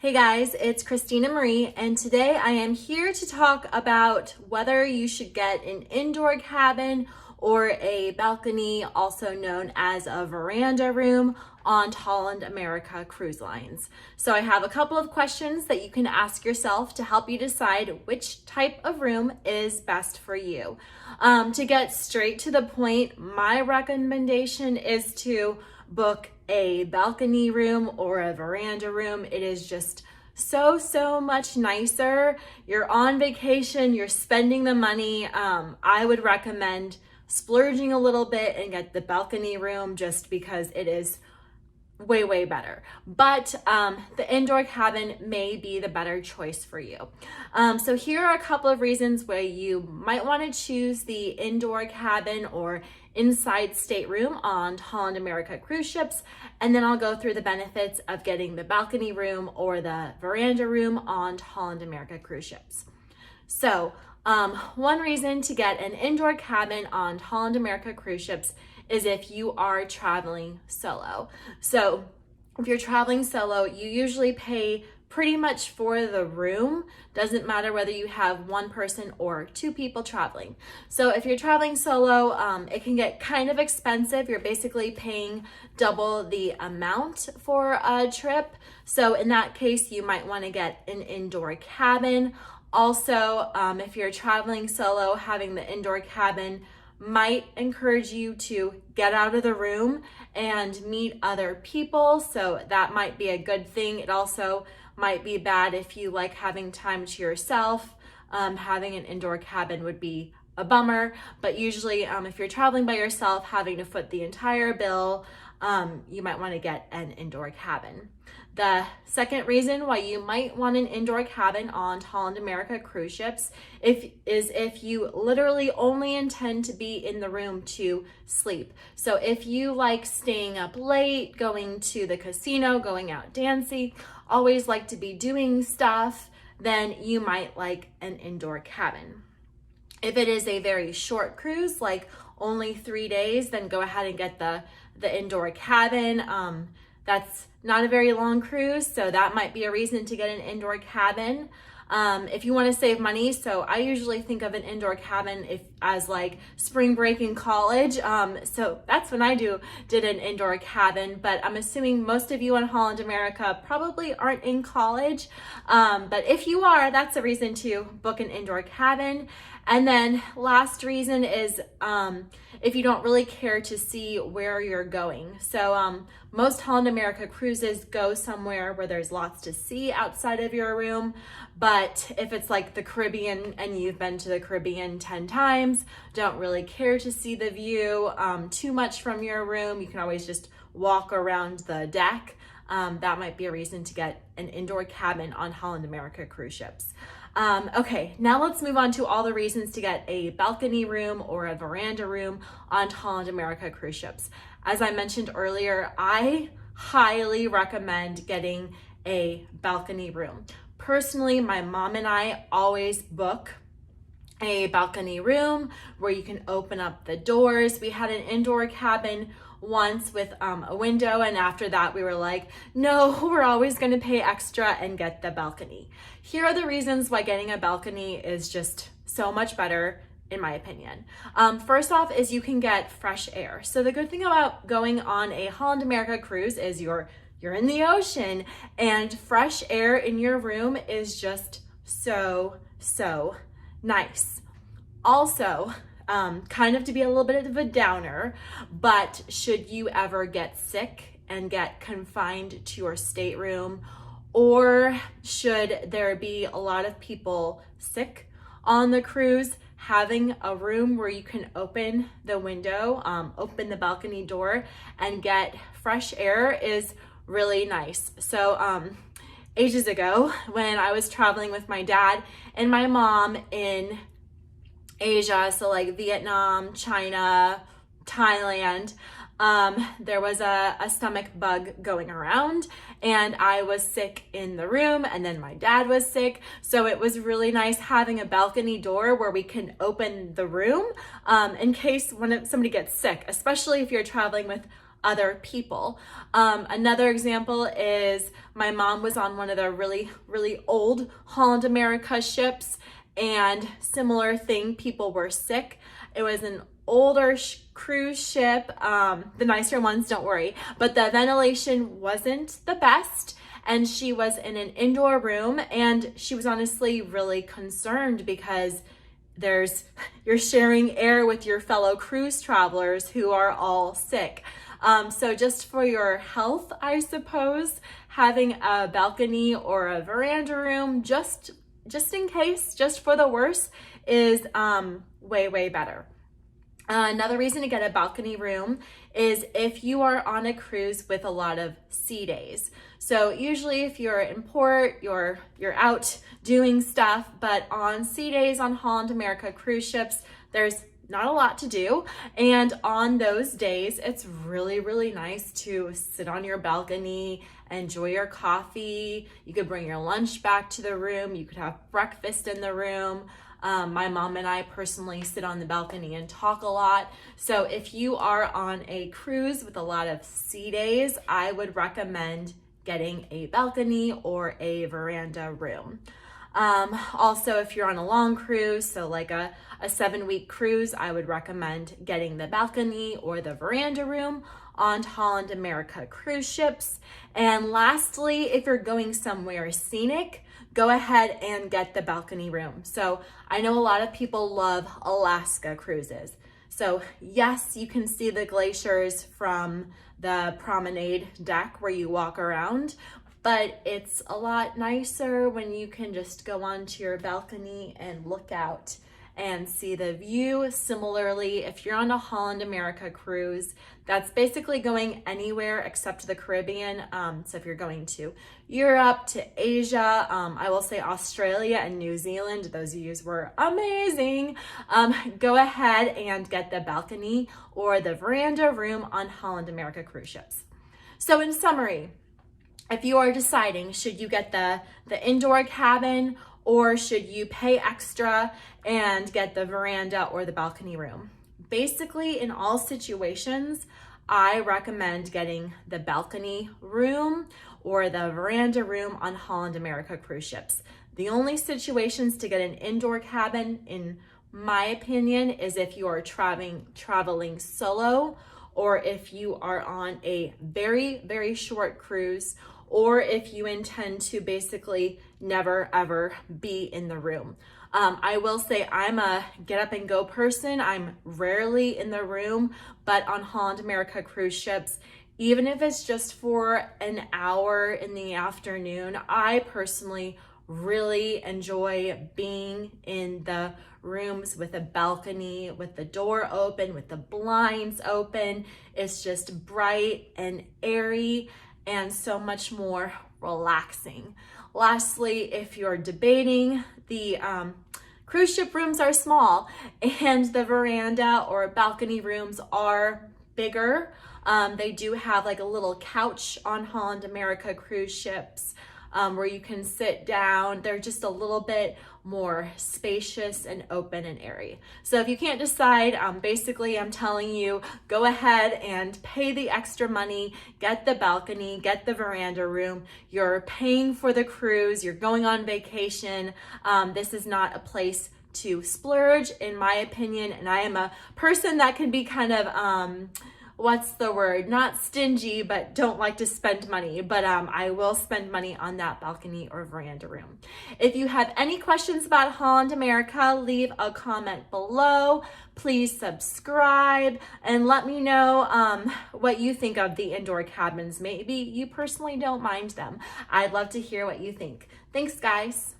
Hey guys, it's Christina Marie, and today I am here to talk about whether you should get an indoor cabin or a balcony, also known as a veranda room, on Holland America cruise lines. So I have a couple of questions that you can ask yourself to help you decide which type of room is best for you. To get straight to the point, my recommendation is to book a balcony room or a veranda room. It is just so much nicer. You're on vacation, you're spending the money. I would recommend splurging a little bit and get the balcony room just because it is way better. But the indoor cabin may be the better choice for you. So here are a couple of reasons why you might want to choose the indoor cabin or inside stateroom on Holland America cruise ships, and then I'll go through the benefits of getting the balcony room or the veranda room on Holland America cruise ships. So one reason to get an indoor cabin on Holland America cruise ships is if you are traveling solo. So if you're traveling solo, you usually pay pretty much for the room. Doesn't matter whether you have one person or two people traveling. So if you're traveling solo, it can get kind of expensive. You're basically paying double the amount for a trip. So in that case, you might want to get an indoor cabin. Also, if you're traveling solo, having the indoor cabin might encourage you to get out of the room and meet other people. So that might be a good thing. It also might be bad if you like having time to yourself. Having an indoor cabin would be a bummer, but usually if you're traveling by yourself, having to foot the entire bill, you might want to get an indoor cabin. The second reason why you might want an indoor cabin on Holland America cruise ships is if you literally only intend to be in the room to sleep. So if you like staying up late, going to the casino, going out dancing, always like to be doing stuff, then you might like an indoor cabin. If it is a very short cruise, like only 3 days, then go ahead and get the indoor cabin. That's not a very long cruise, so that might be a reason to get an indoor cabin. If you want to save money, so I usually think of an indoor cabin as like spring break in college. So that's when I did an indoor cabin, but I'm assuming most of you on Holland America probably aren't in college. But if you are, that's a reason to book an indoor cabin. And then last reason is if you don't really care to see where you're going. So most Holland America cruises go somewhere where there's lots to see outside of your room. But if it's like the Caribbean and you've been to the Caribbean 10 times, don't really care to see the view too much from your room, you can always just walk around the deck. That might be a reason to get an indoor cabin on Holland America cruise ships. Okay, now let's move on to all the reasons to get a balcony room or a veranda room on Holland America cruise ships. As I mentioned earlier, I highly recommend getting a balcony room. Personally, my mom and I always book a balcony room where you can open up the doors. We had an indoor cabin once with a window, and after that we were like, no, we're always going to pay extra and get the balcony. Here are the reasons why getting a balcony is just so much better in my opinion. First off is you can get fresh air. So the good thing about going on a Holland America cruise is you're in the ocean, and fresh air in your room is just so nice. Also, kind of to be a little bit of a downer, but should you ever get sick and get confined to your stateroom, or should there be a lot of people sick on the cruise, having a room where you can open the window, open the balcony door and get fresh air is really nice. So ages ago when I was traveling with my dad and my mom in Asia, so like Vietnam, China, Thailand, there was a stomach bug going around and I was sick in the room, and then my dad was sick. So it was really nice having a balcony door where we can open the room in case somebody gets sick, especially if you're traveling with other people. Another example is my mom was on one of the really, really old Holland America ships, and similar thing, people were sick. It was an older cruise ship, the nicer ones, don't worry, but the ventilation wasn't the best. And she was in an indoor room, and she was honestly really concerned because you're sharing air with your fellow cruise travelers who are all sick. So just for your health, I suppose, having a balcony or a veranda room, just in case, just for the worst, is way, way better. Another reason to get a balcony room is if you are on a cruise with a lot of sea days. So usually if you're in port, you're out doing stuff, but on sea days on Holland America cruise ships, there's not a lot to do. And on those days, it's really, really nice to sit on your balcony, enjoy your coffee. You could bring your lunch back to the room. You could have breakfast in the room. My mom and I personally sit on the balcony and talk a lot. So if you are on a cruise with a lot of sea days, I would recommend getting a balcony or a veranda room. Also, if you're on a long cruise, so like a 7-week cruise, I would recommend getting the balcony or the veranda room on Holland America cruise ships. And lastly, if you're going somewhere scenic, go ahead and get the balcony room. So I know a lot of people love Alaska cruises. So yes, you can see the glaciers from the promenade deck where you walk around, but it's a lot nicer when you can just go onto your balcony and look out and see the view. Similarly, if you're on a Holland America cruise, that's basically going anywhere except the Caribbean. So if you're going to Europe, to Asia, I will say Australia and New Zealand, those views were amazing. Go ahead and get the balcony or the veranda room on Holland America cruise ships. So in summary, if you are deciding, should you get the indoor cabin or should you pay extra and get the veranda or the balcony room? Basically, in all situations, I recommend getting the balcony room or the veranda room on Holland America cruise ships. The only situations to get an indoor cabin, in my opinion, is if you are traveling solo, or if you are on a very, very short cruise, or if you intend to basically never ever be in the room. I will say I'm a get up and go person. I'm rarely in the room, but on Holland America cruise ships, even if it's just for an hour in the afternoon, I personally really enjoy being in the rooms with a balcony, with the door open, with the blinds open. It's just bright and airy and so much more relaxing. Lastly, if you're debating, the cruise ship rooms are small and the veranda or balcony rooms are bigger. They do have like a little couch on Holland America cruise ships where you can sit down. They're just a little bit more spacious and open and airy. So if you can't decide, basically I'm telling you, go ahead and pay the extra money, get the balcony, get the veranda room. You're paying for the cruise, you're going on vacation. This is not a place to splurge, in my opinion. And I am a person that can be kind of, what's the word? Not stingy, but don't like to spend money. But I will spend money on that balcony or veranda room. If you have any questions about Holland America, leave a comment below. Please subscribe and let me know what you think of the indoor cabins. Maybe you personally don't mind them. I'd love to hear what you think. Thanks, guys.